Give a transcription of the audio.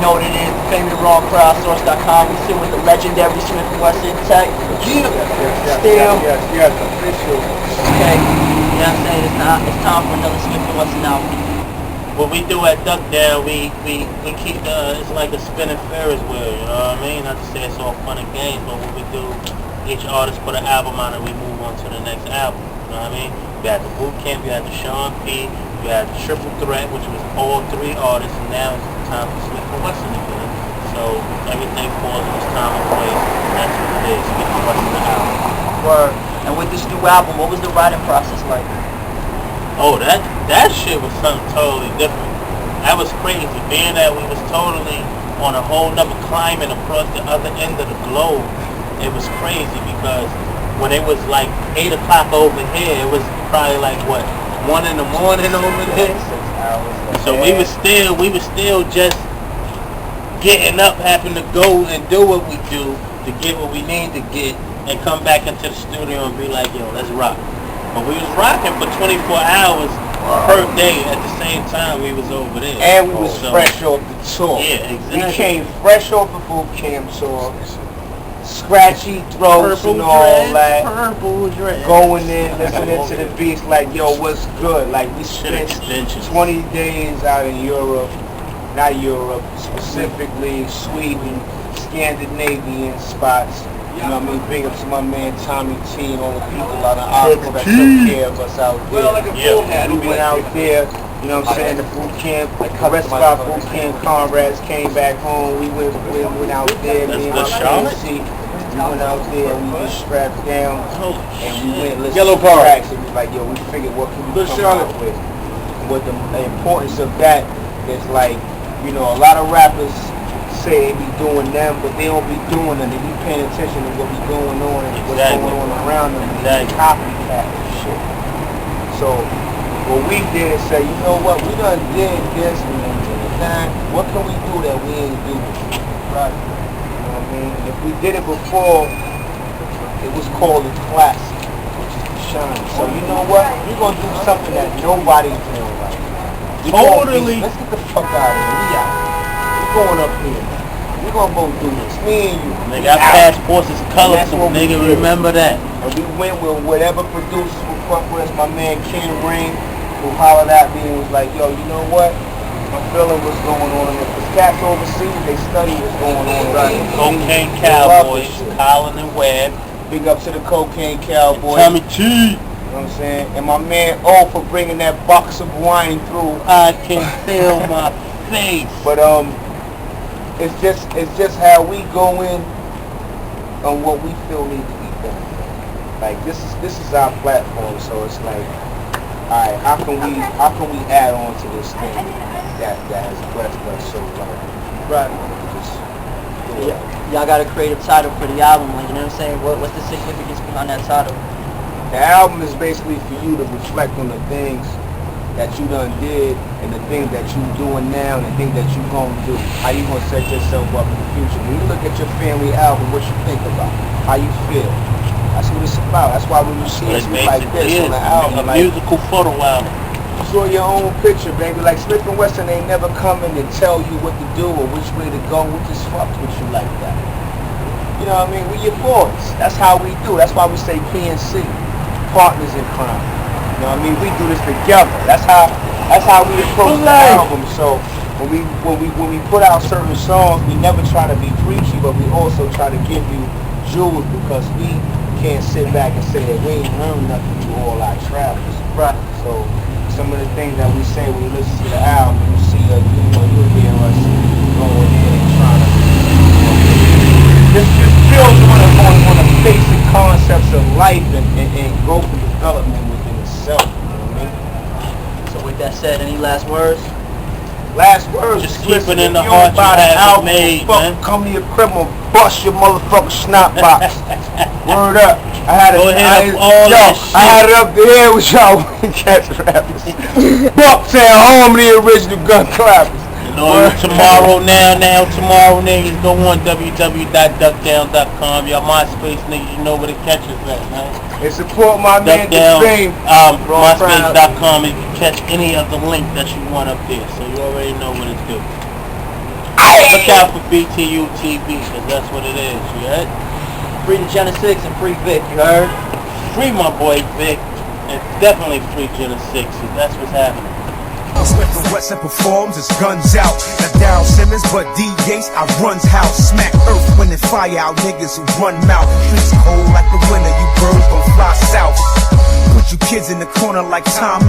know what it is. Fame the Wrong Crowdsource.com. We sit with the legendary Smif N Wessun, Tek Steele. Yes, official. Okay, you know what I'm saying? It's time for another Smif N Wessun album. What we do at Duck Down, we keep it's like a spinning Ferris wheel, you know what I mean? Not to say it's all fun and games, but what we do, each artist put an album out and we move on to the next album, you know what I mean? We had the Boot Camp, we had the Sean P, we had the Triple Threat, which was all three artists, and now it's time for Smif N Wessun again. So everything falls in its time and place, and that's what it is, Smif N Wessun the album. Word. And with this new album, what was the writing process like? Oh, that shit was something totally different. That was crazy, being that we was totally on a whole nother climate across the other end of the globe. It was crazy because when it was like 8 o'clock over here, it was probably like what, 1 in the morning over there. 6 hours. So we was still just getting up, having to go and do what we do to get what we need to get, and come back into the studio and be like, yo, let's rock. But we was rocking for 24 hours per day at the same time we was over there. And we was fresh off the tour. Yeah, exactly. We came fresh off the boot camp tour. Scratchy throats Purple and all that. Purple dress. Going in, listening to the beats like, yo, what's good? Like, we spent Extensions. 20 days out in Europe. Not Europe, specifically Sweden, Scandinavian spots. You know what I mean? Big up to my man Tommy T and all the people out of Oslo that took care of us out there. We went out there, you know what I'm saying, the boot camp. The rest of our boot camp comrades came back home. We went out there, me and my man C. We went out there, we just strapped down, and we went listening to tracks. It was like, yo, we figured what can we come up with. And what the importance of that is, like, you know, a lot of rappers say they be doing them, but they don't be doing them. They be paying attention to what be going on and what's going on around them. They copycat and shit. So what we did is say, you know what, we done did this, we done did that. What can we do that we ain't do before? Right. You know what I mean? And if we did it before, it was called a classic, which is the shine. So you know what? We're gonna do something that nobody's doing right now. Totally. Let's get the fuck out of here. We out. We're going up here. We're gonna go do this. Me and you. Nigga, our passports is colorful, nigga, remember that. And we went with whatever producers would fuck with us. My man Ken Ring, who hollered at me and was like, yo, you know what? I'm feeling what's going on. If the cats overseas, they study what's going on. Right. Cocaine Cowboys, Colin and Webb. Big up to the Cocaine Cowboys. Tommy T. You know what I'm saying? And my man O for bringing that box of wine through. I can feel my face. But it's just how we go in on what we feel needs to be done. Like this is our platform, so it's like, alright, how can we add on to this thing that has blessed us so far? Right. Y'all got a creative title for the album, like, you know what I'm saying? What's the significance behind that title? The album is basically for you to reflect on the things that you done did and the things that you doing now and the things that you gonna do. How you gonna set yourself up in the future. When you look at your family album, what you think about, how you feel. That's what it's about. That's why when you see us like this on the album, a musical photo album. You saw your own picture, baby. Like Smif N Wessun ain't never coming to tell you what to do or which way to go. We just fucked with you like that. You know what I mean? We your boys. That's how we do. That's why we say PNC, partners in crime. You know what I mean? We do this together. That's how we approach the album. So when we put out certain songs, we never try to be preachy, but we also try to give you jewels because we can't sit back and say that we ain't learned nothing through all our travels. Right. So some of the things that we say when you listen to the album, you see you hear us going in and trying to just build on the basic concepts of life and growth and development within itself. You know what I mean? So with that said, any last words? Last words. Just keep it in the heart you have made, man. Come to your crib and bust your motherfucking snot box. Word up. I had it up there with y'all cats rappers. Bucktown, home of the original gun clappers. Tomorrow niggas go on www.duckdown.com. Y'all MySpace niggas, you know where to catch us at, man. And support my man DeFame. MySpace.com, and you can catch any of the link that you want up there. So you already know what to do. Look out for BTU TV, cause that's what it is, you heard? Free the Genesis and free Vic, you heard? Free my boy Vic, and definitely free Genesis, cause that's what's happening. Smif N Wessun performs, it's guns out. Now down Simmons, but D Yates, I runs house. Smack earth, wind and fire out niggas who run mouth. Streets cold like the winter, you birds gon' fly south. Put you kids in the corner like Tom